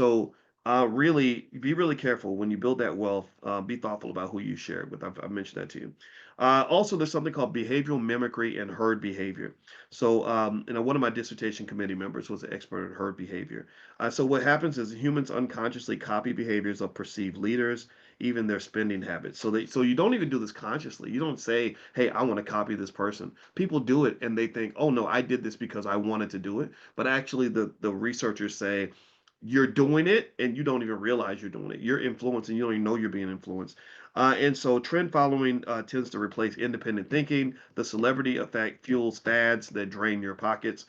So, really, be really careful when you build that wealth. Be thoughtful about who you share it with. I've mentioned that to you. Also, there's something called behavioral mimicry and herd behavior. So, one of my dissertation committee members was an expert in herd behavior. So, what happens is humans unconsciously copy behaviors of perceived leaders, even their spending habits. So you don't even do this consciously. You don't say, "Hey, I want to copy this person." People do it, and they think, "Oh no, I did this because I wanted to do it." But actually, the researchers say you're doing it and you don't even realize you're doing it. You're influencing, you don't even know you're being influenced. And so trend following tends to replace independent thinking. The celebrity effect fuels fads that drain your pockets.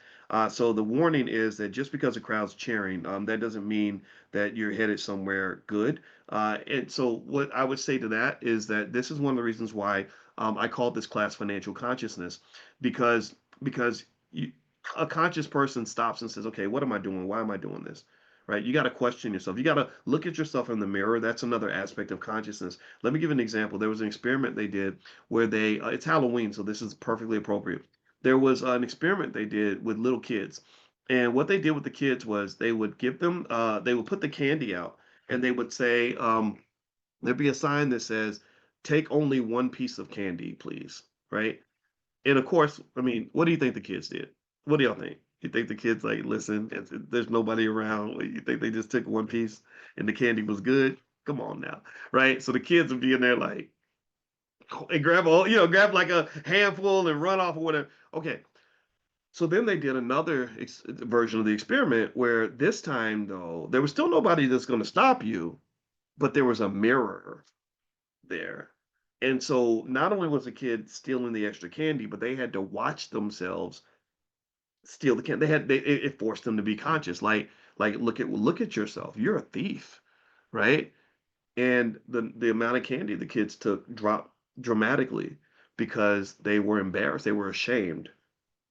So the warning is that just because a crowd's cheering, that doesn't mean that you're headed somewhere good. And so what I would say to that is that this is one of the reasons why I call this class financial consciousness, because because you, a conscious person stops and says, okay, what am I doing? Why am I doing this? Right? You got to question yourself. You got to look at yourself in the mirror. That's another aspect of consciousness. Let me give an example. There was an experiment they did where it's Halloween, so this is perfectly appropriate. There was an experiment they did with little kids. And what they did with the kids was they would put the candy out and they would say, there'd be a sign that says, take only one piece of candy, please. Right? And of course, I mean, what do you think the kids did? What do y'all think? You think the kids like, listen, there's nobody around. You think they just took one piece and the candy was good? Come on now, right? So the kids would be in there like, and grab like a handful and run off or whatever. Okay, so then they did another version of the experiment where this time though there was still nobody that's going to stop you, but there was a mirror there. And so not only was the kid stealing the extra candy, but they had to watch themselves steal the candy. It forced them to be conscious. Like look at yourself. You're a thief, right? And the amount of candy the kids took dropped dramatically because they were embarrassed. They were ashamed.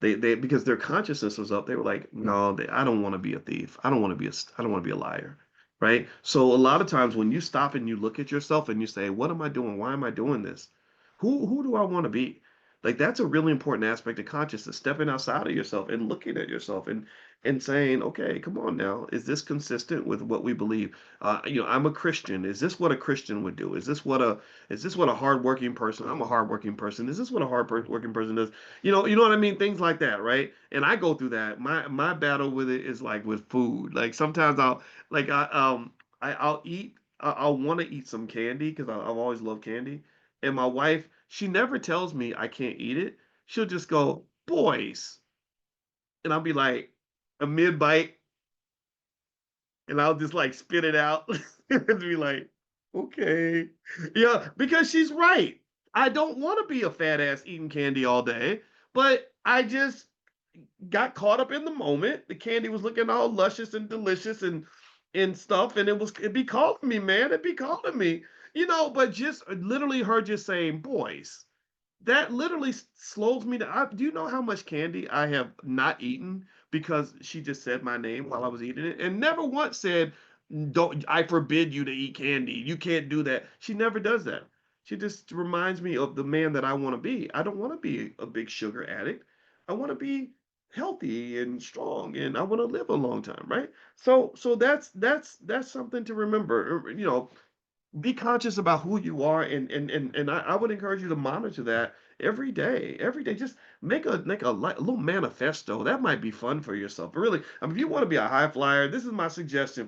They because their consciousness was up. They were like, no, I don't want to be a thief. I don't want to be a liar. Right. So a lot of times when you stop and you look at yourself and you say, what am I doing? Why am I doing this? Who do I want to be? Like that's a really important aspect of consciousness, stepping outside of yourself and looking at yourself and saying, okay, come on now, is this consistent with what we believe? I'm a Christian. Is this what a Christian would do? Is this what a hardworking person? I'm a hardworking person. Is this what a hardworking person does? You know what I mean? Things like that, right? And I go through that. My battle with it is like with food. Like sometimes I'll eat. I'll want to eat some candy because I've always loved candy. And my wife, she never tells me I can't eat it. She'll just go, boys, and I'll be like a mid bite, and I'll just like spit it out and be like, okay, yeah, because she's right. I don't want to be a fat ass eating candy all day, but I just got caught up in the moment. The candy was looking all luscious and delicious and stuff, and it'd be calling me, man. It'd be calling me, But just literally her just saying, "Boys," that literally slows me down. Do you know how much candy I have not eaten because she just said my name while I was eating it, and never once said, "Don't I forbid you to eat candy? You can't do that." She never does that. She just reminds me of the man that I want to be. I don't want to be a big sugar addict. I want to be healthy and strong, and I want to live a long time, right? So that's something to remember. Be conscious about who you are, and I would encourage you to monitor that every day. Every day, just make a little manifesto. That might be fun for yourself. But really, I mean, if you want to be a high flyer, this is my suggestion.